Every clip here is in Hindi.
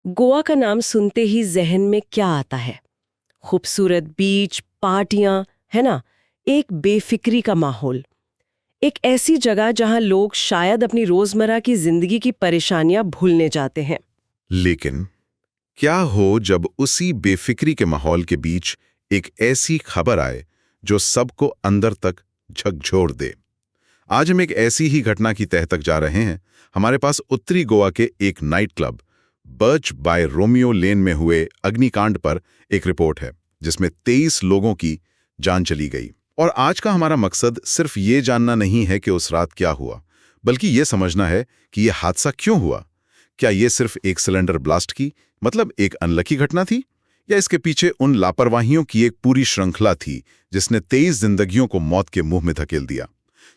गोवा का नाम सुनते ही जहन में क्या आता है? खूबसूरत बीच, पार्टियां, है ना? एक बेफिक्री का माहौल। एक ऐसी जगह जहां लोग शायद अपनी रोजमर्रा की जिंदगी की परेशानियां भूलने जाते हैं। लेकिन क्या हो जब उसी बेफिक्री के माहौल के बीच एक ऐसी खबर आए जो सबको अंदर तक झकझोर दे। आज हम एक ऐसी ही घटना की तह तक जा रहे हैं। हमारे पास उत्तरी गोवा के एक night club Birch by Romeo Lane में हुए अग्निकांड पर एक रिपोर्ट है, जिसमें 23 लोगों की जान चली गई। और आज का हमारा मकसद सिर्फ ये जानना नहीं है कि उस रात क्या हुआ, बल्कि ये समझना है कि यह हादसा क्यों हुआ। क्या ये सिर्फ एक सिलेंडर ब्लास्ट की मतलब एक अनलकी घटना थी, या इसके पीछे उन लापरवाहियों की एक पूरी श्रृंखला थी जिसने 23 जिंदगियों को मौत के मुंह में धकेल दिया।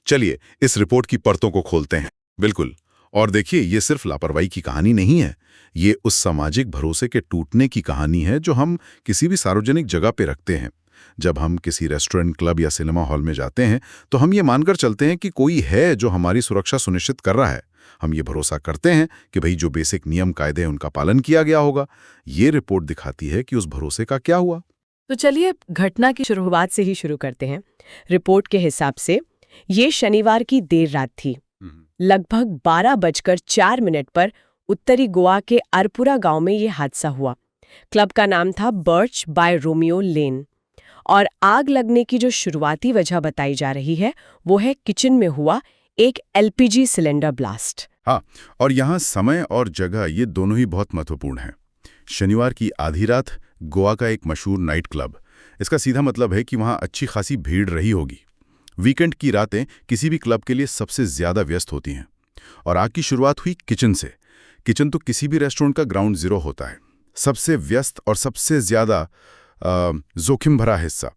चलिए इस रिपोर्ट की परतों को खोलते हैं। बिल्कुल। और देखिए, ये सिर्फ लापरवाही की कहानी नहीं है, ये उस सामाजिक भरोसे के टूटने की कहानी है जो हम किसी भी सार्वजनिक जगह पे रखते हैं। जब हम किसी रेस्टोरेंट, क्लब या सिनेमा हॉल में जाते हैं तो हम ये मानकर चलते हैं कि कोई है जो हमारी सुरक्षा सुनिश्चित कर रहा है। हम ये भरोसा करते हैं कि भाई जो बेसिक नियम कायदे हैं उनका पालन किया गया होगा। ये रिपोर्ट दिखाती है कि उस भरोसे का क्या हुआ। तो चलिए घटना की शुरुआत से ही शुरू करते हैं। रिपोर्ट के हिसाब से ये शनिवार की देर रात थी। लगभग 12:04 पर उत्तरी गोवा के अरपुरा गांव में ये हादसा हुआ। क्लब का नाम था बर्च बाय रोमियो लेन। और आग लगने की जो शुरुआती वजह बताई जा रही है वो है किचन में हुआ एक एलपीजी सिलेंडर ब्लास्ट। हाँ, और यहाँ समय और जगह ये दोनों ही बहुत महत्वपूर्ण हैं। शनिवार की आधी रात, गोवा का एक मशहूर नाइट क्लब। इसका सीधा मतलब है कि वहाँ अच्छी खासी भीड़ रही होगी। वीकेंड की रातें किसी भी क्लब के लिए सबसे ज्यादा व्यस्त होती हैं। और आग की शुरुआत हुई किचन से। किचन तो किसी भी रेस्टोरेंट का ग्राउंड जीरो होता है, सबसे व्यस्त और सबसे ज्यादा जोखिम भरा हिस्सा।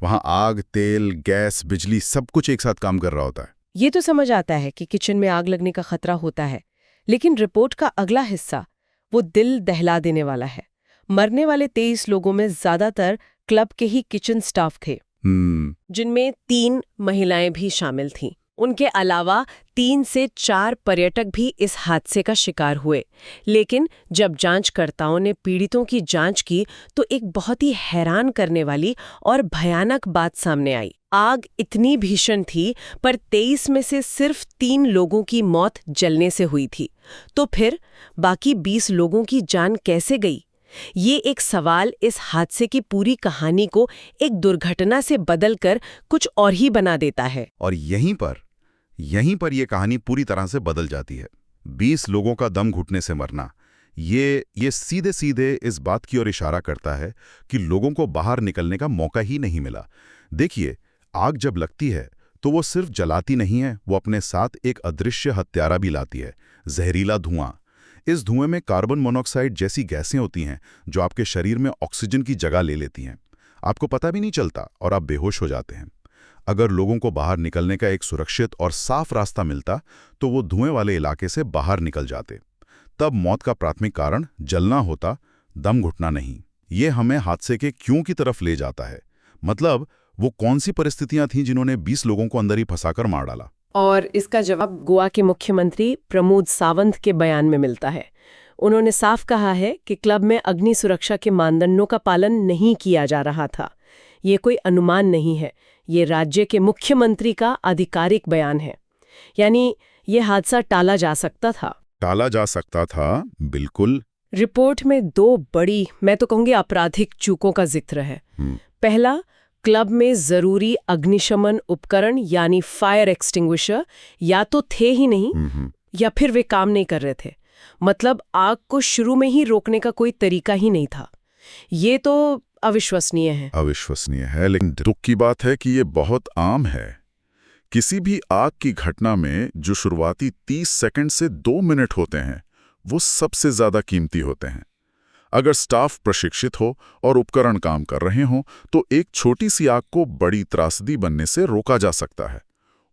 वहाँ आग, तेल, गैस, बिजली सब कुछ एक साथ काम कर रहा होता है। ये तो समझ आता है कि किचन में आग लगने का खतरा होता है, लेकिन रिपोर्ट का अगला हिस्सा वो दिल दहला देने वाला है। मरने वाले 23 लोगों में ज्यादातर क्लब के ही किचन स्टाफ थे, जिनमें 3 महिलाएं भी शामिल थीं। उनके अलावा 3 से 4 पर्यटक भी इस हादसे का शिकार हुए। लेकिन जब जांचकर्ताओं ने पीड़ितों की जांच की तो एक बहुत ही हैरान करने वाली और भयानक बात सामने आई। आग इतनी भीषण थी, पर 23 में से सिर्फ 3 लोगों की मौत जलने से हुई थी। तो फिर बाकी 20 लोगों की जान कैसे गई? ये एक सवाल इस हादसे की पूरी कहानी को एक दुर्घटना से बदलकर कुछ और ही बना देता है। और यहीं पर यह कहानी पूरी तरह से बदल जाती है। 20 लोगों का दम घुटने से मरना, ये सीधे सीधे इस बात की ओर इशारा करता है कि लोगों को बाहर निकलने का मौका ही नहीं मिला। देखिए, आग जब लगती है तो वो सिर्फ जलाती नहीं है, वो अपने साथ एक अदृश्य हत्यारा भी लाती है, जहरीला धुआं। इस धुएं में कार्बन मोनोऑक्साइड जैसी गैसें होती हैं जो आपके शरीर में ऑक्सीजन की जगह ले लेती हैं। आपको पता भी नहीं चलता और आप बेहोश हो जाते हैं। अगर लोगों को बाहर निकलने का एक सुरक्षित और साफ रास्ता मिलता तो वो धुएं वाले इलाके से बाहर निकल जाते। तब मौत का प्राथमिक कारण जलना होता, दम घुटना नहीं। ये हमें हादसे के क्यों की तरफ ले जाता है। मतलब वो कौन सी परिस्थितियां थीं जिन्होंने 20 लोगों को अंदर ही फंसाकर मार डाला। और इसका जवाब गोवा के मुख्यमंत्री प्रमोद सावंत के बयान में मिलता है। उन्होंने साफ कहा है कि क्लब में अग्नि सुरक्षा के मानदंडों का पालन नहीं किया जा रहा था। ये कोई अनुमान नहीं है, ये राज्य के मुख्यमंत्री का आधिकारिक बयान है। यानी ये हादसा टाला जा सकता था। टाला जा सकता था, बिल्कुल। रिपोर्ट में 2 बड़ी, मैं तो कहूंगी आपराधिक चूकों का जिक्र है। पहला, क्लब में जरूरी अग्निशमन उपकरण यानी फायर एक्सटिंग्विशर या तो थे ही नहीं या फिर वे काम नहीं कर रहे थे। मतलब आग को शुरू में ही रोकने का कोई तरीका ही नहीं था। ये तो अविश्वसनीय है। लेकिन दुख की बात है कि ये बहुत आम है। किसी भी आग की घटना में जो शुरुआती 30 सेकंड से 2 मिनट होते हैं वो सबसे ज्यादा कीमती होते हैं। अगर स्टाफ प्रशिक्षित हो और उपकरण काम कर रहे हों तो एक छोटी सी आग को बड़ी त्रासदी बनने से रोका जा सकता है।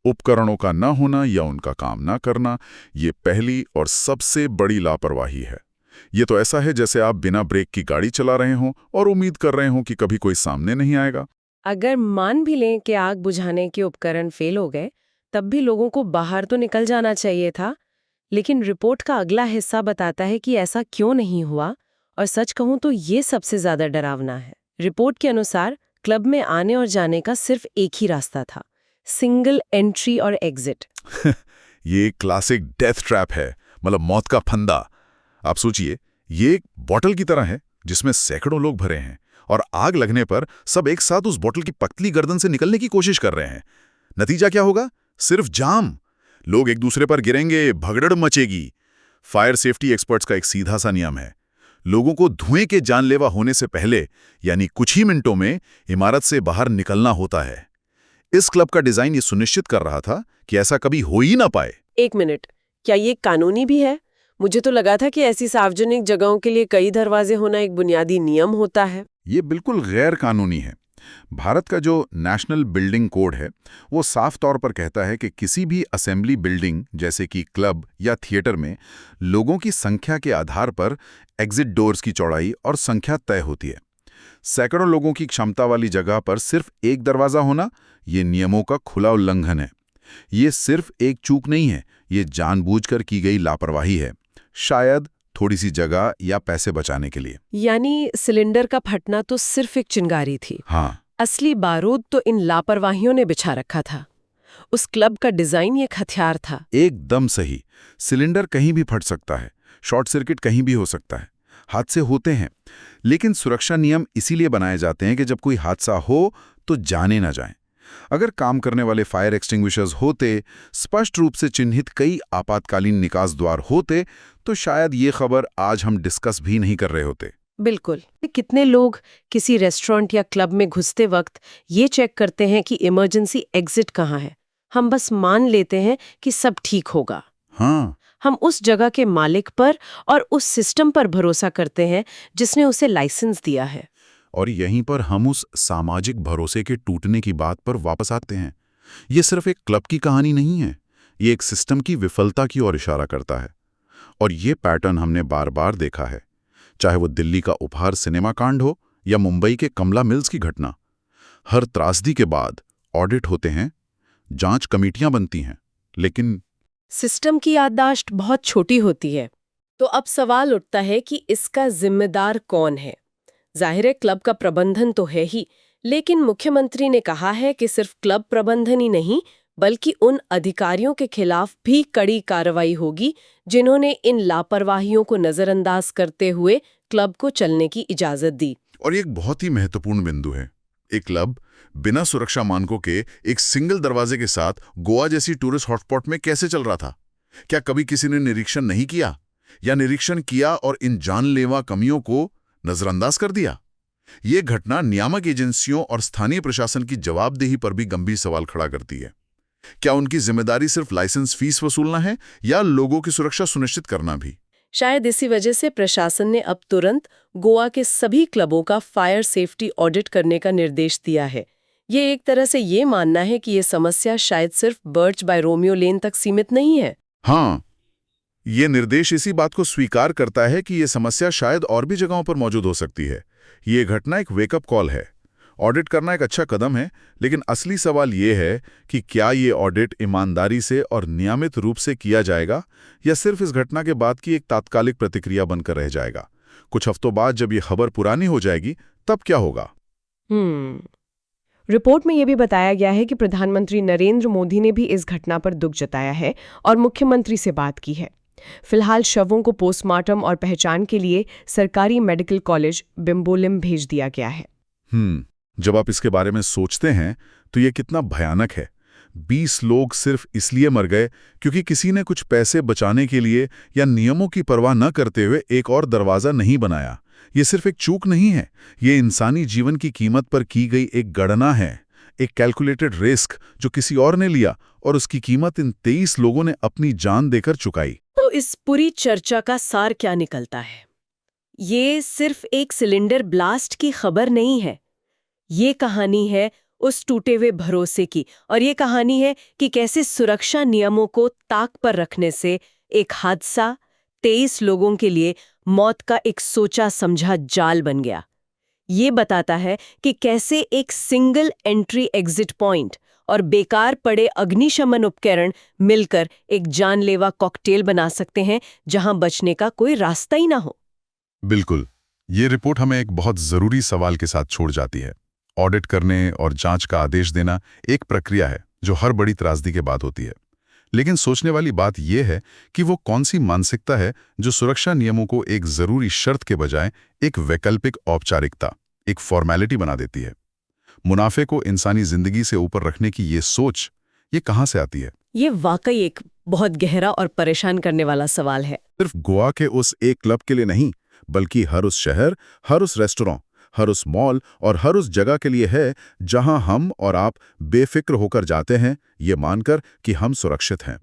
उपकरणों का न होना या उनका काम न करना, ये पहली और सबसे बड़ी लापरवाही है। ये तो ऐसा है जैसे आप बिना ब्रेक की गाड़ी चला रहे हों और उम्मीद कर रहे हों कि कभी कोई सामने नहीं आएगा। अगर मान भी लें कि आग बुझाने के उपकरण फेल हो गए, तब भी लोगों को बाहर तो निकल जाना चाहिए था। लेकिन रिपोर्ट का अगला हिस्सा बताता है कि ऐसा क्यों नहीं हुआ, और सच कहूं तो ये सबसे ज्यादा डरावना है। रिपोर्ट के अनुसार क्लब में आने और जाने का सिर्फ एक ही रास्ता था, सिंगल एंट्री और एग्जिट। ये क्लासिक डेथ ट्रैप है, मतलब मौत का फंदा। आप सोचिए, ये एक बॉटल की तरह है जिसमें सैकड़ों लोग भरे हैं और आग लगने पर सब एक साथ उस बॉटल की पतली गर्दन से निकलने की कोशिश कर रहे हैं। नतीजा क्या होगा? सिर्फ जाम। लोग एक दूसरे पर गिरेंगे, भगदड़ मचेगी। फायर सेफ्टी एक्सपर्ट्स का एक सीधा सा नियम है, लोगों को धुएं के जानलेवा होने से पहले यानी कुछ ही मिनटों में इमारत से बाहर निकलना होता है। इस क्लब का डिजाइन ये सुनिश्चित कर रहा था कि ऐसा कभी हो ही ना पाए। एक मिनट, क्या ये कानूनी भी है? मुझे तो लगा था कि ऐसी सार्वजनिक जगहों के लिए कई दरवाजे होना एक बुनियादी नियम होता है। ये बिल्कुल गैर कानूनी है। भारत का जो नेशनल बिल्डिंग कोड है वो साफ तौर पर कहता है कि किसी भी असेंबली बिल्डिंग जैसे कि क्लब या थिएटर में लोगों की संख्या के आधार पर एग्जिट डोर्स की चौड़ाई और संख्या तय होती है। सैकड़ों लोगों की क्षमता वाली जगह पर सिर्फ एक दरवाजा होना ये नियमों का खुला उल्लंघन है। ये सिर्फ एक चूक नहीं है, ये जानबूझकर की गई लापरवाही है, शायद थोड़ी सी जगह या पैसे बचाने के लिए। यानी सिलेंडर का फटना तो सिर्फ एक चिंगारी थी, हाँ, असली बारूद तो इन लापरवाहियों ने बिछा रखा था। उस क्लब का डिजाइन एक हथियार था। एकदम सही। सिलेंडर कहीं भी फट सकता है, शॉर्ट सर्किट कहीं भी हो सकता है, हादसे होते हैं। लेकिन सुरक्षा नियम इसीलिए बनाए जाते हैं कि जब कोई हादसा हो तो जाने ना जाए। अगर काम करने वाले फायर एक्सटिंग्विशर्स होते, स्पष्ट रूप से चिन्हित कई आपातकालीन निकास द्वार होते, तो शायद ये खबर आज हम डिस्कस भी नहीं कर रहे होते। बिल्कुल। कितने लोग किसी रेस्टोरेंट या क्लब में घुसते वक्त ये चेक करते हैं कि इमरजेंसी एग्जिट कहाँ है। हम बस मान लेते हैं कि सब ठीक होगा। हाँ, हम उस जगह के मालिक पर और उस सिस्टम पर भरोसा करते हैं जिसने उसे लाइसेंस दिया है। और यहीं पर हम उस सामाजिक भरोसे के टूटने की बात पर वापस आते हैं। ये सिर्फ एक क्लब की कहानी नहीं है, ये एक सिस्टम की विफलता की ओर इशारा करता है। और ये पैटर्न हमने बार बार देखा है, चाहे वो दिल्ली का उपहार सिनेमा कांड हो या मुंबई के कमला मिल्स की घटना। हर त्रासदी के बाद ऑडिट होते हैं, जांच कमेटियां बनती हैं, लेकिन सिस्टम की याददाश्त बहुत छोटी होती है। तो अब सवाल उठता है कि इसका जिम्मेदार कौन है? जाहिर है क्लब का प्रबंधन तो है ही, लेकिन मुख्यमंत्री ने कहा है कि सिर्फ क्लब प्रबंधन ही नहीं बल्कि उन अधिकारियों के खिलाफ भी कड़ी कार्रवाई होगी जिन्होंने इन लापरवाहियों को नजरअंदाज करते हुए क्लब को चलने की इजाजत दी। और ये एक बहुत ही महत्वपूर्ण बिंदु है। एक क्लब बिना सुरक्षा मानकों के एक सिंगल दरवाजे के साथ गोवा जैसी टूरिस्ट हॉटस्पॉट में कैसे चल रहा था? क्या कभी किसी ने निरीक्षण नहीं किया, या निरीक्षण किया और इन जानलेवा कमियों को नजरअंदाज कर दिया? ये घटना नियामक एजेंसियों और स्थानीय प्रशासन की जवाबदेही पर भी गंभीर सवाल खड़ा करती है। क्या उनकी जिम्मेदारी सिर्फ लाइसेंस फीस वसूलना है या लोगों की सुरक्षा सुनिश्चित करना भी? शायद इसी वजह से प्रशासन ने अब तुरंत गोवा के सभी क्लबों का फायर सेफ्टी ऑडिट करने का निर्देश दिया है। ये एक तरह से ये मानना है कि ये समस्या शायद सिर्फ बर्च बाय रोमियो लेन तक सीमित नहीं है। हाँ, ये निर्देश इसी बात को स्वीकार करता है कि ये समस्या शायद और भी जगहों पर मौजूद हो सकती है। ये घटना एक वेकअप कॉल है। ऑडिट करना एक अच्छा कदम है, लेकिन असली सवाल ये है कि क्या ये ऑडिट ईमानदारी से और नियमित रूप से किया जाएगा या सिर्फ इस घटना के बाद की एक तात्कालिक प्रतिक्रिया बनकर रह जाएगा? कुछ हफ्तों बाद जब ये खबर पुरानी हो जाएगी, तब क्या होगा? रिपोर्ट में यह भी बताया गया है कि प्रधानमंत्री नरेंद्र मोदी ने भी इस घटना पर दुख जताया है और मुख्यमंत्री से बात की है। फिलहाल शवों को पोस्टमार्टम और पहचान के लिए सरकारी मेडिकल कॉलेज बिम्बोलिम भेज दिया गया है। जब आप इसके बारे में सोचते हैं तो ये कितना भयानक है। 20 लोग सिर्फ इसलिए मर गए क्योंकि किसी ने कुछ पैसे बचाने के लिए या नियमों की परवाह न करते हुए एक और दरवाजा नहीं बनाया। ये सिर्फ एक चूक नहीं है, ये इंसानी जीवन की कीमत पर की गई एक गणना है, एक कैलकुलेटेड रिस्क जो किसी और ने लिया और उसकी कीमत इन 23 लोगों ने अपनी जान देकर चुकाई। तो इस पूरी चर्चा का सार क्या निकलता है? ये सिर्फ एक सिलेंडर ब्लास्ट की खबर नहीं है। ये कहानी है उस टूटे हुए भरोसे की, और ये कहानी है कि कैसे सुरक्षा नियमों को ताक पर रखने से एक हादसा 23 लोगों के लिए मौत का एक सोचा समझा जाल बन गया। ये बताता है कि कैसे एक सिंगल एंट्री एग्जिट पॉइंट और बेकार पड़े अग्निशमन उपकरण मिलकर एक जानलेवा कॉकटेल बना सकते हैं जहां बचने का कोई रास्ता ही ना हो। बिल्कुल। ये रिपोर्ट हमें एक बहुत ज़रूरी सवाल के साथ छोड़ जाती है। ऑडिट करने और जांच का आदेश देना एक प्रक्रिया है जो हर बड़ी त्रासदी के बाद होती है। लेकिन सोचने वाली बात यह है कि वो कौन सी मानसिकता है जो सुरक्षा नियमों को एक ज़रूरी शर्त के बजाय एक वैकल्पिक औपचारिकता, एक फॉर्मेलिटी बना देती है। मुनाफे को इंसानी जिंदगी से ऊपर रखने की ये सोच, ये कहाँ से आती है? ये वाकई एक बहुत गहरा और परेशान करने वाला सवाल है। सिर्फ गोवा के उस एक क्लब के लिए नहीं, बल्कि हर उस शहर, हर उस रेस्टोरेंट, हर उस मॉल और हर उस जगह के लिए है जहां हम और आप बेफिक्र होकर जाते हैं, ये मानकर कि हम सुरक्षित हैं।